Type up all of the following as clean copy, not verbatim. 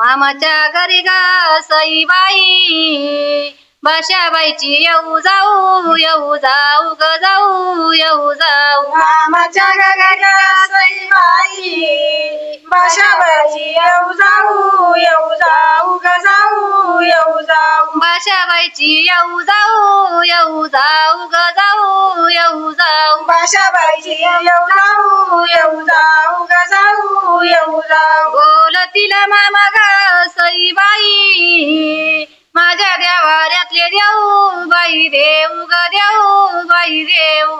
मामाच्या घरी गा सईबाई भाषाबाईची येऊ जाऊ ग जाऊ मामाच्या घरी गा सईबाई भाषाबाईची येऊ जाऊ ग जाऊ भाषाबाईची येऊ जाऊ ग जाऊ भाषाबाईची येऊ जाऊ ग जाऊ बोलतील मामा गा सईबाई माझ्या देवाऱ्यातले देऊ बाई देऊ ग देऊ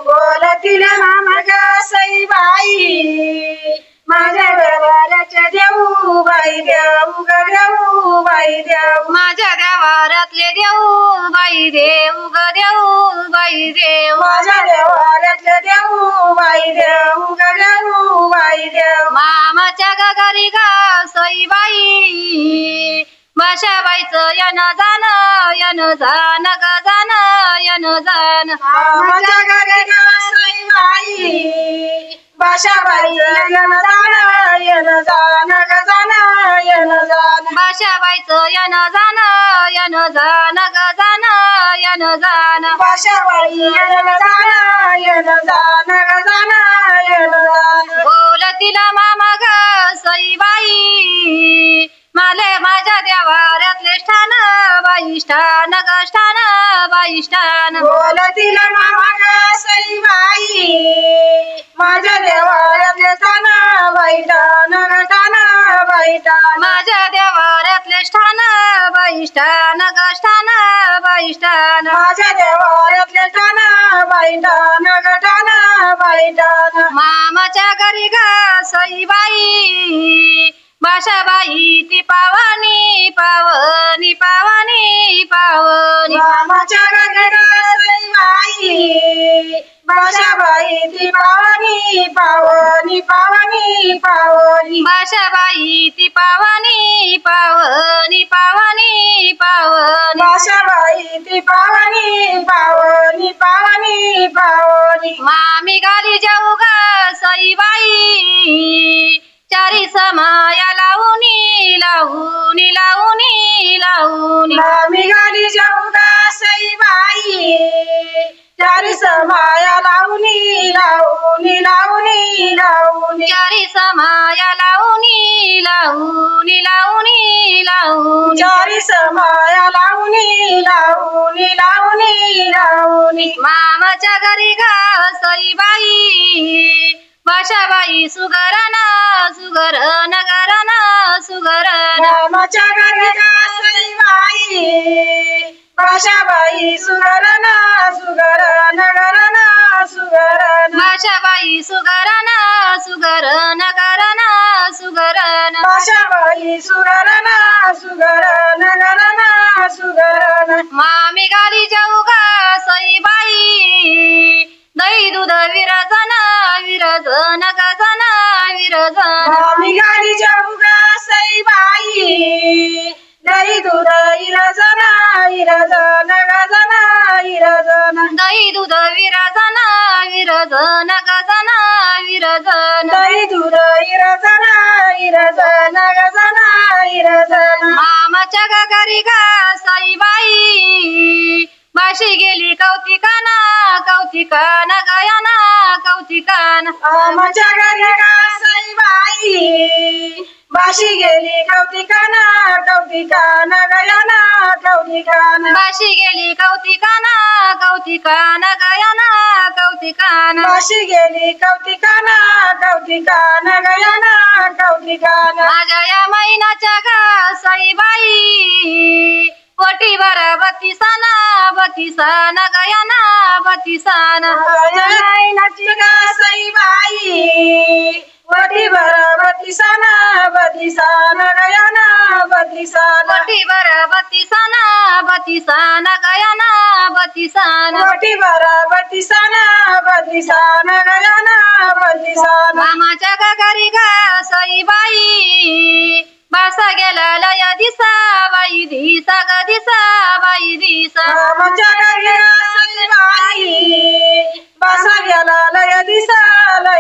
बोलतील मामा ग सईबाई माझ्या देवाऱ्याचे देऊ बाई देऊ ग देऊ माझ्या देवाऱ्यातले देऊ बाई देऊ ग देऊ माझ्या देवाऱ्यातले देऊ बाई देऊ ग देऊ मामाच्या घरी गा सईबाई भाषाबाईचं यन जान ग जान मामाच्या घरी गा सईबाई भाषाबाईचं यन जान ग जान भाषाबाईचं यन जान ग जान भाषाबाई यन जान ग जान बोलतील मामा ग सईबाई माले माझ्या देवाऱ्यातले स्थान बाई स्थान बोलतील मामा ग सईबाई माझ्या देवाऱ्यातले स्थान बाई माझ्या देवाऱ्यातले स्थान बाई स्थान माझ्या देवाऱ्यातले स्थान बाई मामाच्या घरी गा सईबाई भाषाबाई ती पावनी मामाच्या घरी गा सईबाई भाषाबाई ती पावनी भाषाबाई ती पावनी भाषाबाई ती पावनी मामी गाली जाऊ गा सईबाई चारी समाया लावूनी मामी गाली जाऊ गा सईबाई चारी समाया लावूनी चारी समाया लावूनी चारी समाया लावूनी मामाच्या घरी गा सईबाई भाषाबाई सुगरण मामाच्या घरी गा सईबाई भाषाबाई सुगरण भाषाबाई सुगरण भाषाबाई सुगरण मामी गाली जाऊ गा सईबाई दही दूध विरजन मामी गाली जाऊ गा सईबाई दही दूध इरजन दही दूध विरजन दही दूध इरजन मामाच्या घरी गा सईबाई भाषी गेली कौतिकान गयाना मामाच्या घरी गा सईबाई भाषी गेली कौतिकान गयाना भाषी गेली कौतिकान गयाना भाषी गेली कौतिकान गयाना माझ्या या महिन्याच्या गा सईबाई पोटीवर बत्तीसान गयाना नाची गा सईबाई वटीवर बत्तीसान गयाना पोटीवर बत्तीसान गयाना वटीवर बत्तीसान गयाना मामाच्या घरी गा सईबाई बासा गेला लय दिसा बाई दिसा मामाच्या घरी गा सईबाई बासा गेला लय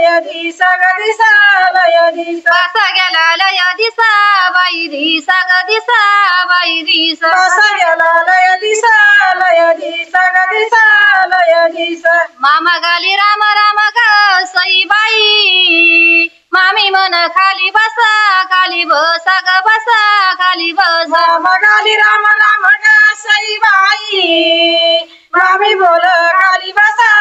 लय दिसा ग दिसा लय दिसा बसा गेला लय दिसा बाई दिसा ग दिसा बाई दिसा बसा गेला लय दिसा ग दिसा लय दिसा मामा गाली राम राम ग सई बाई मामी मन खाली बसा खाली बसा ग बसा खाली बसा गाली राम राम ग सई बाई मामी बोल खाली बसा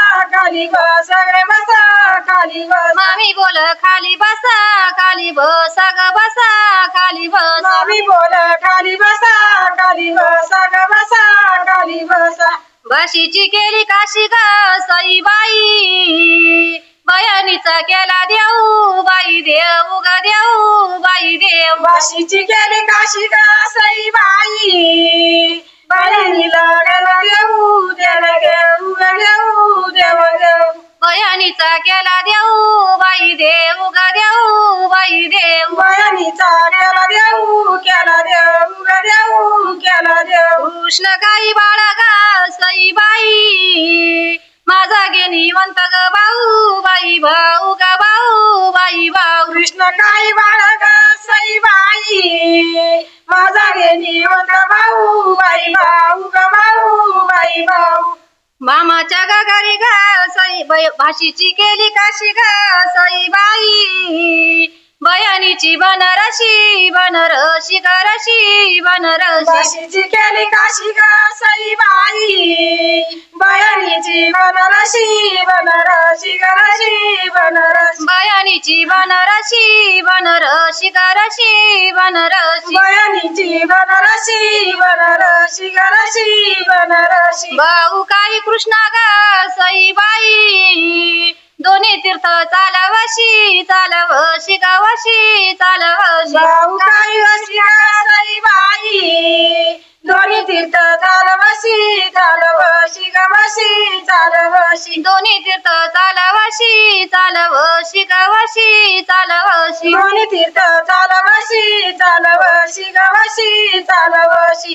रे बसा खाली बसा मामी बोल खाली बसा खाली बसा ग बसा खाली बसा मामी बोल खाली बसा ग बसा खाली बसा बशीची केली काशी ग सई बाई बयानीचा केला देऊ बाई देऊ ग देऊ बाई देऊ वाशीची केली काशी ग सई बाई बहिणीला गेला देऊ देव देऊ देऊ देव देऊ बयानीचा केला देऊ बाई देऊ ग देऊ बाई देऊ बहिणीचा केला देऊ केला देऊ कृष्ण गाई बाळा ग सई बाई माझा गे निवंत ग भाऊ बाई भाऊ ग भाऊ बाई भाऊ कृष्ण काही बाळ ग सई बाई माझा गे निवंत भाऊ बाई भाऊ ग भाऊ बाई भाऊ मामाच्या ग घरी ग सई भाशीची केली काशी ग सई बाई बयानीची बनरशी बनरशी करशी बनरशी वाशीची केली काशी ग सई बाई बहिणीची बनरशी करशी बनरशी बयानीची बनरशी बनरशी करशी बनरशी बहिणीची बनरशी करशी बनरशी भाऊ काही कृष्णा ग सई बाई दोन्ही तीर्थ चालवशी चालवशी गावशी चालवशी भाऊ काही वशी ग सई बाई दोन्ही तीर्थ चालवशी चालवशी दोन्ही तीर्थ चालवशी चालवशी गावशी चालवशी दोन्ही तीर्थ चालवशी गवशी चालवशी